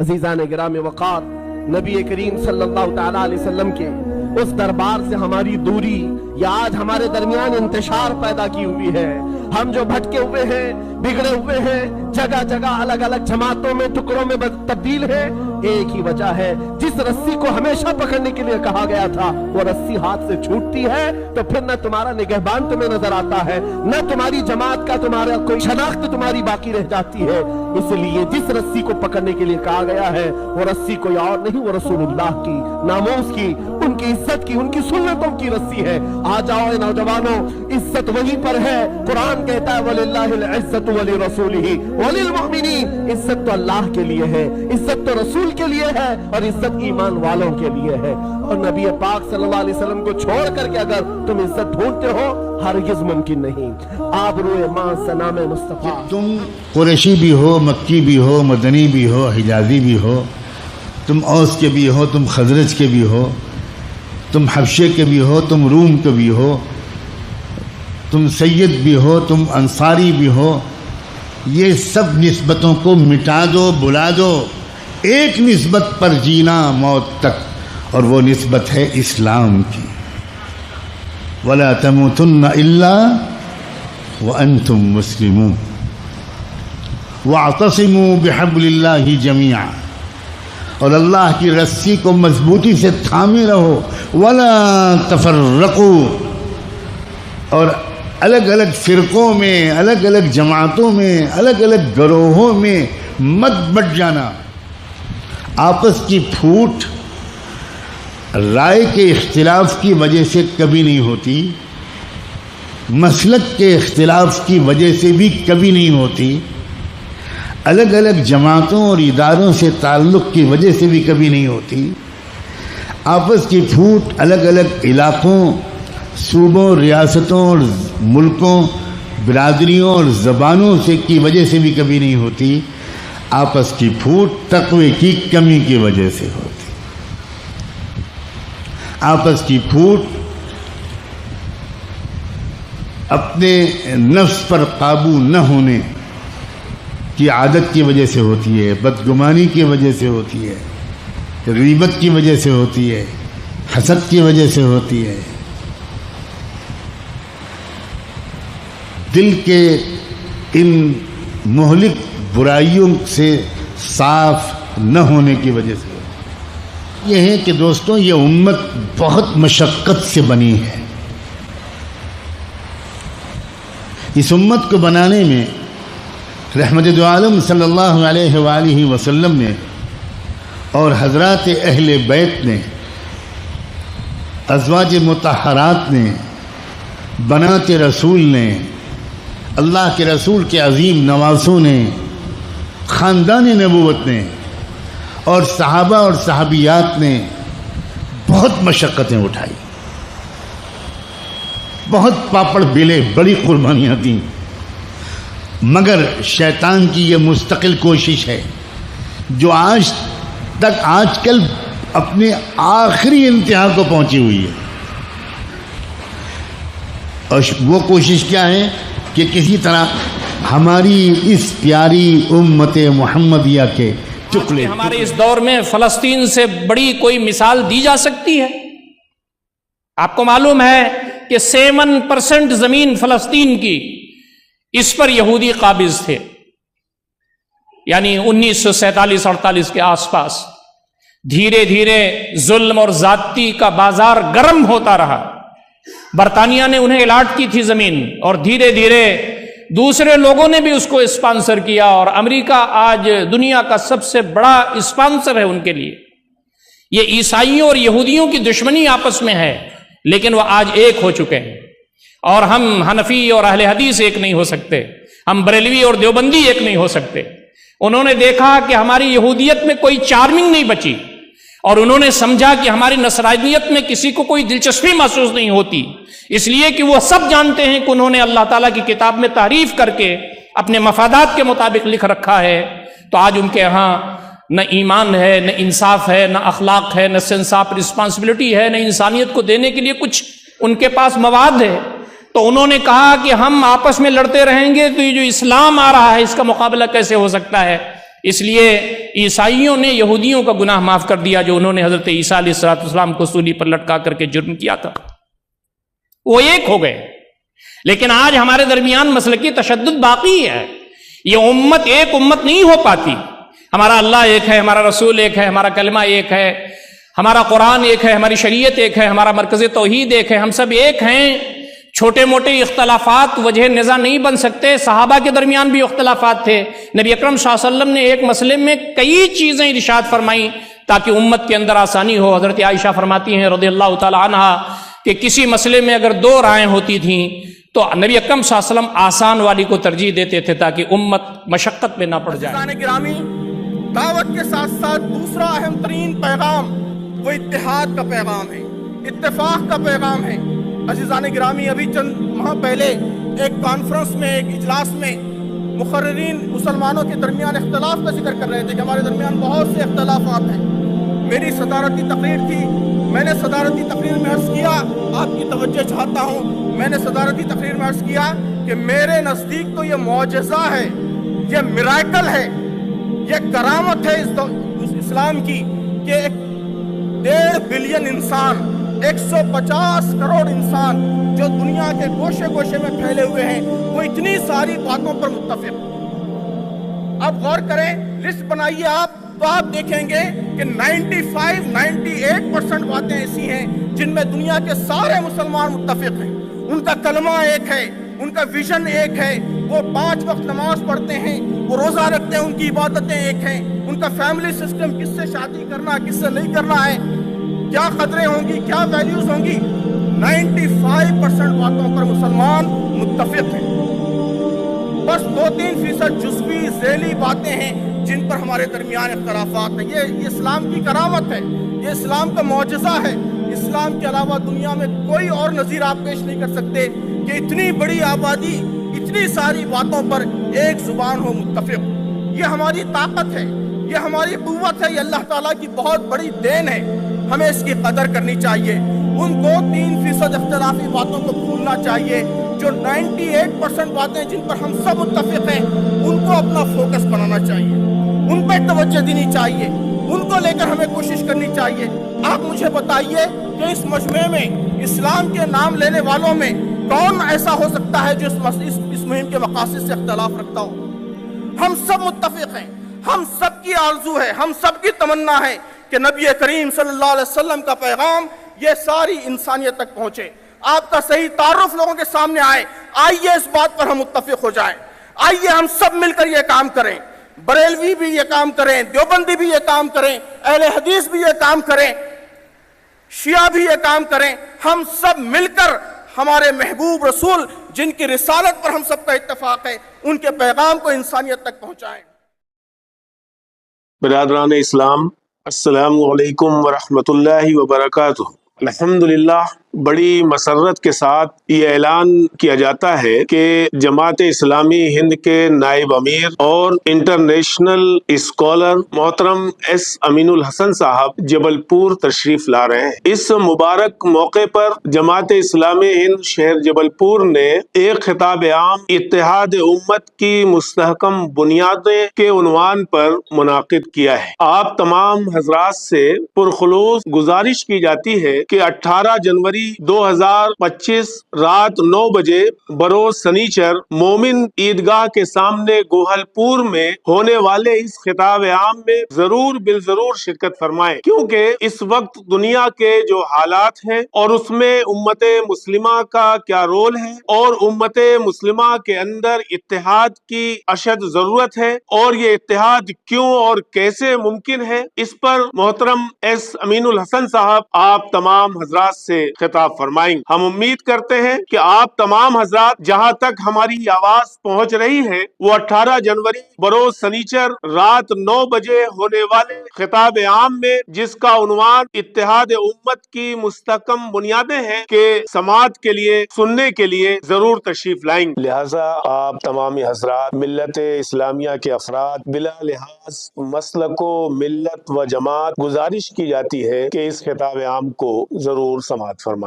عزیزان گرامی وقار، نبی کریم صلی اللہ تعالیٰ علیہ وسلم کے اس دربار سے ہماری دوری یا آج ہمارے درمیان انتشار پیدا کی ہوئی ہے۔ ہم جو بھٹکے ہوئے ہیں، بگڑے ہوئے ہیں، جگہ جگہ الگ الگ جماعتوں میں، ٹکڑوں میں تبدیل ہیں، ایک ہی وجہ ہے، جس رسی کو ہمیشہ پکڑنے کے لیے کہا گیا تھا وہ رسی ہاتھ سے چھوٹتی ہے تو پھر نہ تمہارا نگہبان تمہیں نظر آتا ہے، نہ تمہاری جماعت کا تمہارا کوئی شناخت تمہاری باقی رہ جاتی ہے۔ اس لیے جس رسی کو پکڑنے کے لیے کہا گیا ہے وہ رسی کوئی اور نہیں، وہ رسول اللہ کی، ناموس کی، ان کی عزت کی، ان کی سنتوں کی رسی ہے۔ آ جاؤ اے نوجوانوں، عزت وہیں پر ہے۔ قرآن کہتا ہے وَلِلَّهِ الْعِزَّةُ وَلِرَسُولِهِ وَلِلْمُؤْمِنِينَ، عزت تو اللہ کے لیے ہے، عزت تو رسول کے لیے ہے، اور عزت ایمان والوں کے لیے ہے۔ اور نبی پاک صلی اللہ علیہ وسلم کو چھوڑ کر کے اگر تم عزت ڈھونڈتے ہو، ہرگز ممکن نہیں۔ آبروئے ماں سنام مصطفیٰ، تم قریشی بھی ہو، مکی بھی ہو، مدنی بھی ہو، حجازی بھی ہو، تم اوس کے بھی ہو، تم خزرج کے بھی ہو، تم حبشے کے بھی ہو، تم روم کے بھی ہو، تم سید بھی ہو، تم انصاری بھی ہو، یہ سب نسبتوں کو مٹا دو، بلا دو، ایک نسبت پر جینا موت تک، اور وہ نسبت ہے اسلام کی۔ وَلَا تَمُوتُنَّ إِلَّا وَأَنْتُمْ مُسْلِمُونَ وَاعْتَصِمُوا بِحَبْلِ اللَّهِ جَمِيعًا، اور اللہ کی رسی کو مضبوطی سے تھامے رہو۔ وَلَا تَفَرَّقُوا، اور الگ الگ فرقوں میں، الگ الگ جماعتوں میں، الگ الگ گروہوں میں مت بٹ جانا۔ آپس کی پھوٹ رائے کے اختلاف کی وجہ سے کبھی نہیں ہوتی، مسلک کے اختلاف کی وجہ سے بھی کبھی نہیں ہوتی، الگ الگ جماعتوں اور اداروں سے تعلق کی وجہ سے بھی کبھی نہیں ہوتی۔ آپس کی پھوٹ الگ الگ علاقوں، صوبوں، ریاستوں اور ملکوں، برادریوں اور زبانوں سے کی وجہ سے بھی کبھی نہیں ہوتی۔ آپس کی پھوٹ تقوی کی کمی کی وجہ سے ہوتی۔ آپس کی پھوٹ اپنے نفس پر قابو نہ ہونے کی عادت کی وجہ سے ہوتی ہے، بدگمانی کی وجہ سے ہوتی ہے، غیبت کی وجہ سے ہوتی ہے، حسد کی وجہ سے ہوتی ہے، دل کے ان مہلک برائیوں سے صاف نہ ہونے کی وجہ سے۔ یہ ہے کہ دوستوں، یہ امت بہت مشقت سے بنی ہے۔ اس امت کو بنانے میں رحمت دو عالم صلی اللہ علیہ وآلہ وسلم نے اور حضرات اہل بیت نے، ازواج مطہرات نے، بنات رسول نے، اللہ کے رسول کے عظیم نواسوں نے، خاندان نبوت نے اور صحابہ اور صحابیات نے بہت مشقتیں اٹھائی، بہت پاپڑ بیلے، بڑی قربانیاں دیں، مگر شیطان کی یہ مستقل کوشش ہے جو آج کل اپنے آخری انتہا کو پہنچی ہوئی ہے۔ اور وہ کوشش کیا ہے کہ کسی طرح ہماری اس پیاری امت محمدیہ کے ٹکڑے۔ ہمارے اس دور میں فلسطین سے بڑی کوئی مثال دی جا سکتی ہے؟ آپ کو معلوم ہے کہ 7% زمین فلسطین کی اس پر یہودی قابض تھے، یعنی 1947-48 کے آس پاس۔ دھیرے دھیرے ظلم اور زیادتی کا بازار گرم ہوتا رہا، برطانیہ نے انہیں الاٹ کی تھی زمین، اور دھیرے دھیرے دوسرے لوگوں نے بھی اس کو اسپانسر کیا، اور امریکہ آج دنیا کا سب سے بڑا اسپانسر ہے ان کے لیے۔ یہ عیسائیوں اور یہودیوں کی دشمنی آپس میں ہے، لیکن وہ آج ایک ہو چکے ہیں، اور ہم حنفی اور اہل حدیث ایک نہیں ہو سکتے، ہم بریلوی اور دیوبندی ایک نہیں ہو سکتے۔ انہوں نے دیکھا کہ ہماری یہودیت میں کوئی چارمنگ نہیں بچی، اور انہوں نے سمجھا کہ ہماری نصرانیت میں کسی کو کوئی دلچسپی محسوس نہیں ہوتی، اس لیے کہ وہ سب جانتے ہیں کہ انہوں نے اللہ تعالیٰ کی کتاب میں تحریف کر کے اپنے مفادات کے مطابق لکھ رکھا ہے۔ تو آج ان کے ہاں نہ ایمان ہے، نہ انصاف ہے، نہ اخلاق ہے، نہ سینس آف رسپانسبلٹی ہے، نہ انسانیت کو دینے کے لیے کچھ ان کے پاس مواد ہے۔ تو انہوں نے کہا کہ ہم آپس میں لڑتے رہیں گے تو یہ جو اسلام آ رہا ہے اس کا مقابلہ کیسے ہو سکتا ہے؟ اس لیے عیسائیوں نے یہودیوں کا گناہ معاف کر دیا جو انہوں نے حضرت عیسیٰ علیہ السلام کو سولی پر لٹکا کر کے جرم کیا تھا، وہ ایک ہو گئے۔ لیکن آج ہمارے درمیان مسلکی تشدد باقی ہے، یہ امت ایک امت نہیں ہو پاتی۔ ہمارا اللہ ایک ہے، ہمارا رسول ایک ہے، ہمارا کلمہ ایک ہے، ہمارا قرآن ایک ہے، ہماری شریعت ایک ہے، ہمارا مرکز توحید ایک ہے، ہم سب ایک ہیں۔ چھوٹے موٹے اختلافات وجہ نزاع نہیں بن سکتے۔ صحابہ کے درمیان بھی اختلافات تھے، نبی اکرم صلی اللہ علیہ وسلم نے ایک مسئلے میں کئی چیزیں ارشاد فرمائیں تاکہ امت کے اندر آسانی ہو۔ حضرت عائشہ فرماتی ہیں رضی اللہ تعالی عنہا کہ کسی مسئلے میں اگر دو رائے ہوتی تھیں تو نبی اکرم صلی اللہ علیہ وسلم آسان والی کو ترجیح دیتے تھے تاکہ امت مشقت میں نہ پڑ جائے۔ عزیزان گرامی، دعوت کے ساتھ ساتھ دوسرا اہم ترین پیغام وہ اتحاد کا پیغام ہے، اتفاق کا پیغام ہے۔ عزیزان گرامی، ابھی چند ماہ پہلے ایک کانفرنس میں، ایک اجلاس میں مقررین مسلمانوں کے درمیان اختلاف کا ذکر کر رہے تھے کہ ہمارے درمیان بہت سے اختلافات ہیں۔ میری صدارتی تقریر تھی، میں نے صدارتی تقریر میں عرض کیا، آپ کی توجہ چاہتا ہوں، میں نے صدارتی تقریر میں عرض کیا کہ میرے نزدیک تو یہ معجزہ ہے، یہ میراکل ہے، یہ کرامت ہے اس اسلام کی کہ 1.5 بلین انسان، 150 کروڑ انسان جو دنیا کے گوشے گوشے میں پھیلے ہوئے ہیں، وہ اتنی ساری باتوں پر متفق۔ اب غور کریں، لسٹ بنائیے آپ تو آپ دیکھیں گے کہ 98% باتیں ایسی ہیں جن میں دنیا کے سارے مسلمان متفق ہیں۔ ان کا کلمہ ایک ہے، ان کا ویژن ایک ہے، وہ 5 وقت نماز پڑھتے ہیں، وہ روزہ رکھتے ہیں، ان کی عبادتیں ایک ہیں، ان کا فیملی سسٹم، کس سے شادی کرنا کس سے نہیں کرنا ہے، کیا قدریں ہوں گی، کیا ویلیوز ہوں گی، 95% باتوں پر مسلمان متفق ہیں۔ بس 2-3% جزوی ذیلی باتیں ہیں جن پر ہمارے درمیان اختلافات ہیں۔ یہ اسلام کی کرامت ہے، یہ اسلام کا معجزہ ہے۔ اسلام کے علاوہ دنیا میں کوئی اور نظیر آپ پیش نہیں کر سکتے کہ اتنی بڑی آبادی اتنی ساری باتوں پر ایک زبان ہو، متفق۔ یہ ہماری طاقت ہے، یہ ہماری قوت ہے، یہ اللہ تعالیٰ کی بہت بڑی دین ہے، ہمیں اس کی قدر کرنی چاہیے۔ ان 2-3% اختلافی باتوں کو بھولنا چاہیے۔ جو 98% باتیں جن پر ہم سب متفق ہیں، ان کو اپنا فوکس بنانا چاہیے، ان پہ توجہ دینی چاہیے، ان کو لے کر ہمیں کوشش کرنی چاہیے۔ آپ مجھے بتائیے کہ اس مجمع میں اسلام کے نام لینے والوں میں کون ایسا ہو سکتا ہے جو اس مہم کے مقاصد سے اختلاف رکھتا ہو؟ ہم سب متفق ہیں، ہم سب کی آرزو ہے، ہم سب کی تمنا ہے کہ نبی کریم صلی اللہ علیہ وسلم کا پیغام یہ ساری انسانیت تک پہنچے، آپ کا صحیح تعارف لوگوں کے سامنے آئے۔ آئیے اس بات پر ہم متفق ہو جائیں، آئیے ہم سب مل کر یہ کام کریں، بریلوی بھی یہ کام کریں، دیوبندی بھی یہ کام کریں، اہل حدیث بھی یہ کام کریں، شیعہ بھی یہ کام کریں، ہم سب مل کر ہمارے محبوب رسول جن کی رسالت پر ہم سب کا اتفاق ہے، ان کے پیغام کو انسانیت تک پہنچائیں۔ برادران اسلام، السلام علیکم ورحمۃ اللہ وبرکاتہ۔ الحمدللہ، بڑی مسرت کے ساتھ یہ اعلان کیا جاتا ہے کہ جماعت اسلامی ہند کے نائب امیر اور انٹرنیشنل اسکالر محترم ایس امین الحسن صاحب جبل پور تشریف لا رہے ہیں۔ اس مبارک موقع پر جماعت اسلامی ہند شہر جبل پور نے ایک خطاب عام اتحاد امت کی مستحکم بنیادیں کے عنوان پر منعقد کیا ہے۔ آپ تمام حضرات سے پرخلوص گزارش کی جاتی ہے کہ 18 جنوری 2025 رات 9 بجے بروز سنیچر مومن عیدگاہ کے سامنے گوہل پور میں ہونے والے اس خطاب عام میں ضرور بالضرور شرکت فرمائیں، کیونکہ اس وقت دنیا کے جو حالات ہیں اور اس میں امت مسلمہ کا کیا رول ہے اور امت مسلمہ کے اندر اتحاد کی اشد ضرورت ہے، اور یہ اتحاد کیوں اور کیسے ممکن ہے، اس پر محترم ایس امین الحسن صاحب آپ تمام حضرات سے خطاب فرمائیں۔ ہم امید کرتے ہیں کہ آپ تمام حضرات جہاں تک ہماری آواز پہنچ رہی ہے وہ 18 جنوری بروز سنیچر رات 9 بجے ہونے والے خطاب عام میں، جس کا عنوان اتحاد امت کی مستحکم بنیادیں ہیں، کے سماعت کے لیے سننے کے لیے ضرور تشریف لائیں۔ لہٰذا آپ تمام حضرات ملت اسلامیہ کے افراد بلا لحاظ مسلک و ملت و جماعت گزارش کی جاتی ہے کہ اس خطاب عام کو ضرور سماعت فرمائیں۔